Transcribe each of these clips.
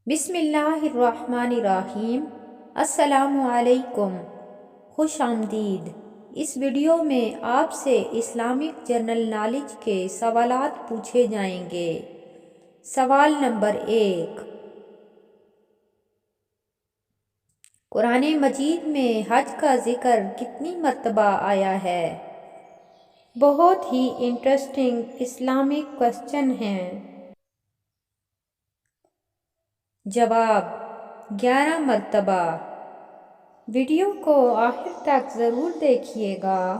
بسم اللہ الرحمن الرحیم۔ السلام علیکم، خوش آمدید۔ اس ویڈیو میں آپ سے اسلامک جنرل نالج کے سوالات پوچھے جائیں گے۔ سوال نمبر 1، قرآن مجید میں حج کا ذکر کتنی مرتبہ آیا ہے؟ بہت ہی انٹرسٹنگ اسلامک کوسچن ہے۔ جواب 11 مرتبہ۔ ویڈیو کو آخر تک ضرور دیکھیے گا۔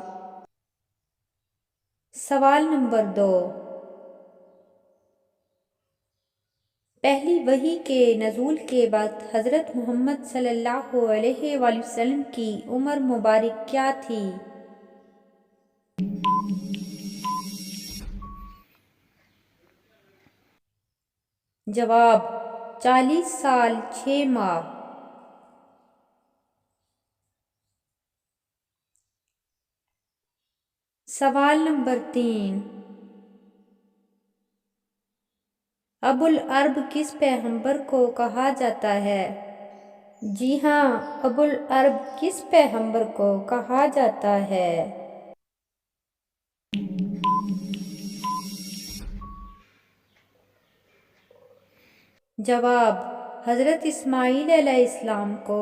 سوال نمبر 2، پہلی وحی کے نزول کے وقت حضرت محمد صلی اللہ علیہ وآلہ وسلم کی عمر مبارک کیا تھی؟ جواب 40 سال 6 ماہ۔ سوال نمبر 3، ابو العرب کس پیغمبر کو کہا جاتا ہے؟ جی ہاں، ابو العرب کس پیغمبر کو کہا جاتا ہے؟ جواب حضرت اسماعیل علیہ السلام کو۔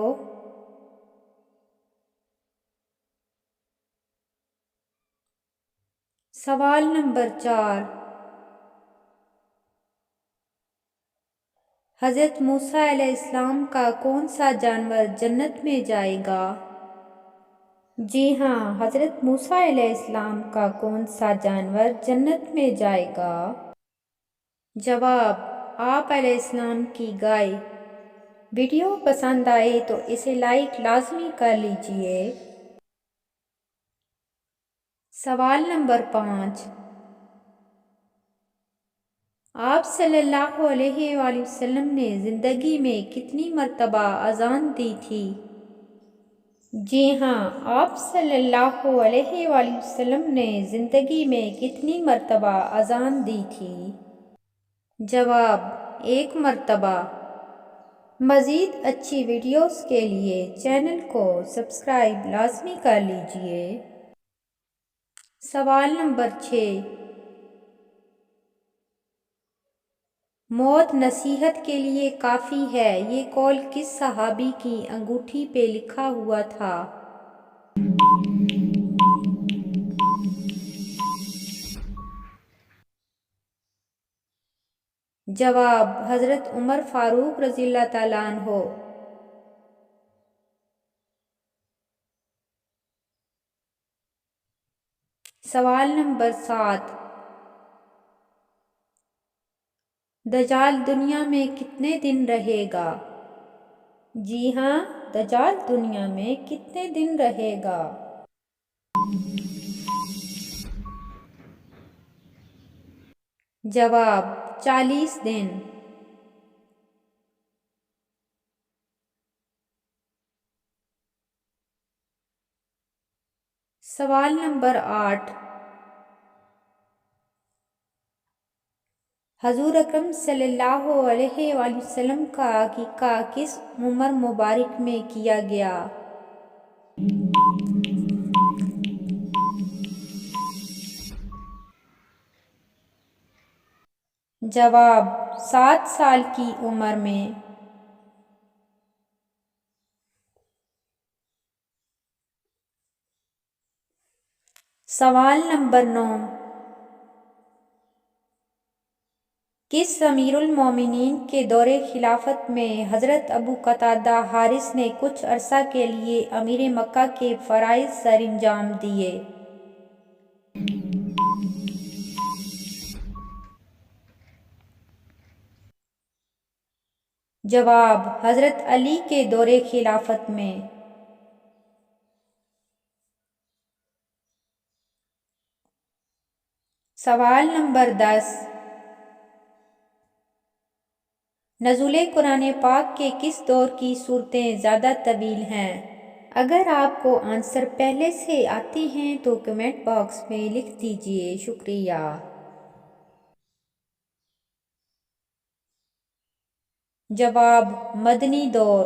سوال نمبر 4، حضرت موسیٰ علیہ السلام کا کون سا جانور جنت میں جائے گا؟ جی ہاں، حضرت موسیٰ علیہ السلام کا کون سا جانور جنت میں جائے گا؟ جواب آپ علیہ السلام کی گائے۔ ویڈیو پسند آئے تو اسے لائک لازمی کر لیجئے۔ سوال نمبر 5، آپ صلی اللہ علیہ وآلہ وسلم نے زندگی میں کتنی مرتبہ اذان دی تھی؟ جی ہاں، آپ صلی اللہ علیہ وآلہ وسلم نے زندگی میں کتنی مرتبہ اذان دی تھی؟ جواب 1 مرتبہ۔ مزید اچھی ویڈیوز کے لیے چینل کو سبسکرائب لازمی کر لیجئے۔ سوال نمبر 6، موت نصیحت کے لیے کافی ہے، یہ قول کس صحابی کی انگوٹھی پہ لکھا ہوا تھا؟ جواب حضرت عمر فاروق رضی اللہ تعالیٰ عنہ۔ سوال نمبر 7، دجال دنیا میں کتنے دن رہے گا؟ جی ہاں، دجال دنیا میں کتنے دن رہے گا؟ جواب 40 دن۔ سوال نمبر 8، حضور اکرم صلی اللہ علیہ وآلہ وسلم کا عقیقہ کس عمر مبارک میں کیا گیا؟ جواب 7 سال کی عمر میں۔ سوال نمبر 9، کس امیر المومنین کے دور خلافت میں حضرت ابو قتادہ حارث نے کچھ عرصہ کے لیے امیر مکہ کے فرائض سر انجام دیے؟ جواب حضرت علی کے دور خلافت میں۔ سوال نمبر 10، نزول قرآن پاک کے کس دور کی صورتیں زیادہ طویل ہیں؟ اگر آپ کو آنسر پہلے سے آتے ہیں تو کمنٹ باکس میں لکھ دیجئے۔ شکریہ۔ جواب مدنی دور.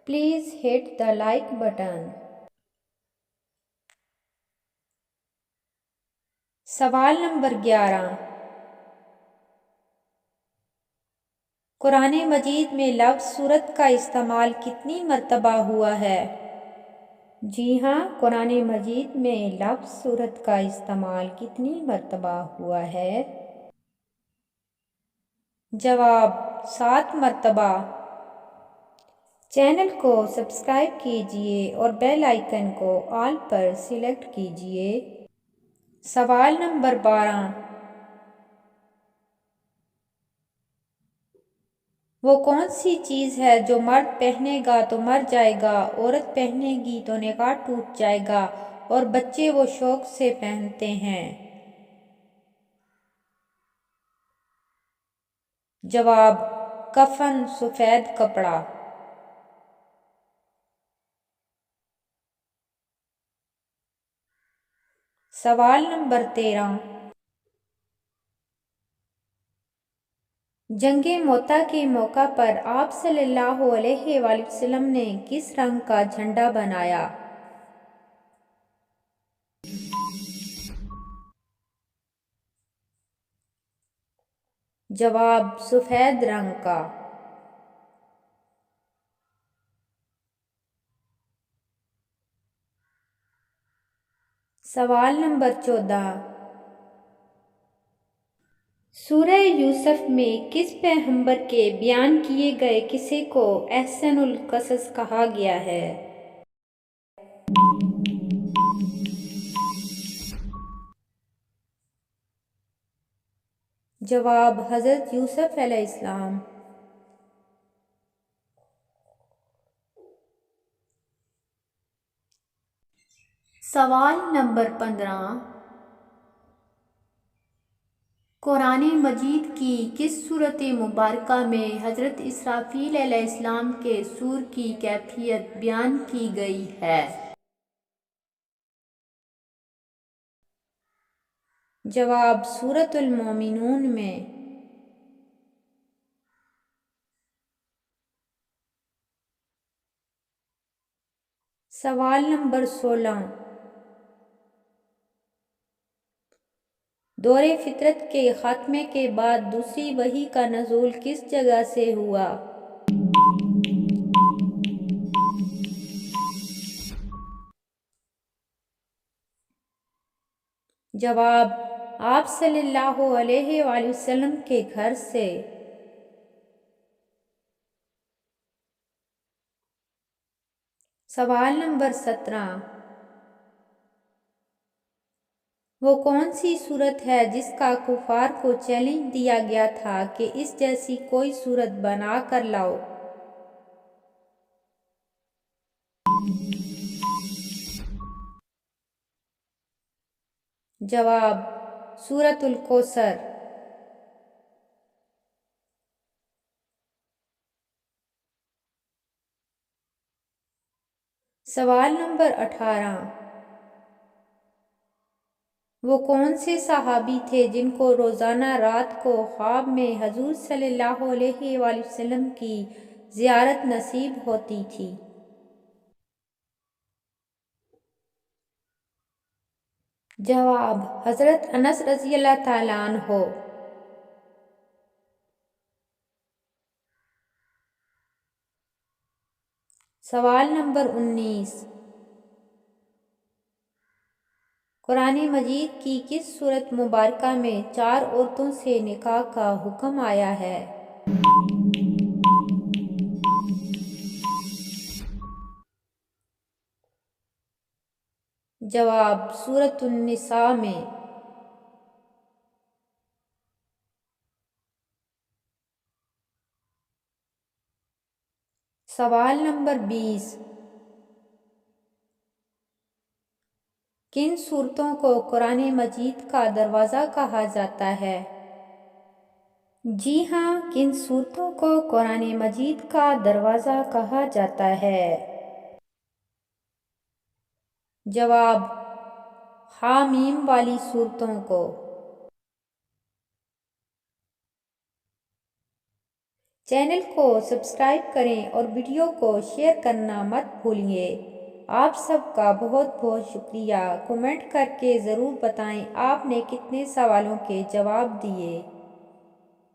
Please hit the like button. سوال نمبر 11. قرآن مجید میں لفظ سورت کا استعمال کتنی مرتبہ ہوا ہے؟ جی ہاں، قرآن مجید میں لفظ سورت کا استعمال کتنی مرتبہ ہوا ہے؟ جواب 7 مرتبہ. چینل کو سبسکرائب کیجیے اور بیل آئیکن کو آل پر سلیکٹ کیجیے. سوال نمبر 12. وہ کون سی چیز ہے جو مرد پہنے گا تو مر جائے گا، عورت پہنے گی تو نکاح ٹوٹ جائے گا اور بچے وہ شوق سے پہنتے ہیں؟ جواب کفن، سفید کپڑا. سوال نمبر 13. جنگ موتا کے موقع پر آپ صلی اللہ علیہ وآلہ وسلم نے کس رنگ کا جھنڈا بنایا؟ جواب سفید رنگ کا. سوال نمبر 14. سورہ یوسف میں کس پیغمبر کے بیان کیے گئے قصے کو احسن القصص کہا گیا ہے؟ جواب حضرت یوسف علیہ السلام. سوال نمبر 15. قرآن مجید کی کس سورۃ مبارکہ میں حضرت اسرافیل علیہ السلام کے صور کی کیفیت بیان کی گئی ہے؟ جواب سورۃ المومنون میں. سوال نمبر 16. دور فطرت کے خاتمے کے بعد دوسری وحی کا نزول کس جگہ سے ہوا؟ جواب آپ صلی اللہ علیہ وآلہ وسلم کے گھر سے. سوال نمبر 17. وہ کون سی صورت ہے جس کا کفار کو چیلنج دیا گیا تھا کہ اس جیسی کوئی صورت بنا کر لاؤ؟ جواب سورۃ الکوثر. سوال نمبر 18. وہ کون سے صحابی تھے جن کو روزانہ رات کو خواب میں حضور صلی اللہ علیہ وآلہ وسلم کی زیارت نصیب ہوتی تھی؟ جواب حضرت انس رضی اللہ تعالیٰ عنہ. سوال نمبر 19. قرآن مجید کی کس سورت مبارکہ میں 4 عورتوں سے نکاح کا حکم آیا ہے؟ جواب سورۃ النساء میں. سوال نمبر 20. کن صورتوں کو قرآن مجید کا دروازہ کہا جاتا ہے؟ جی ہاں، کن صورتوں کو قرآن مجید کا دروازہ کہا جاتا ہے؟ جواب حامیم والی صورتوں کو. چینل کو سبسکرائب کریں اور ویڈیو کو شیئر کرنا مت بھولیے۔ آپ سب کا بہت بہت شکریہ۔ کمنٹ کر کے ضرور بتائیں آپ نے کتنے سوالوں کے جواب دیے۔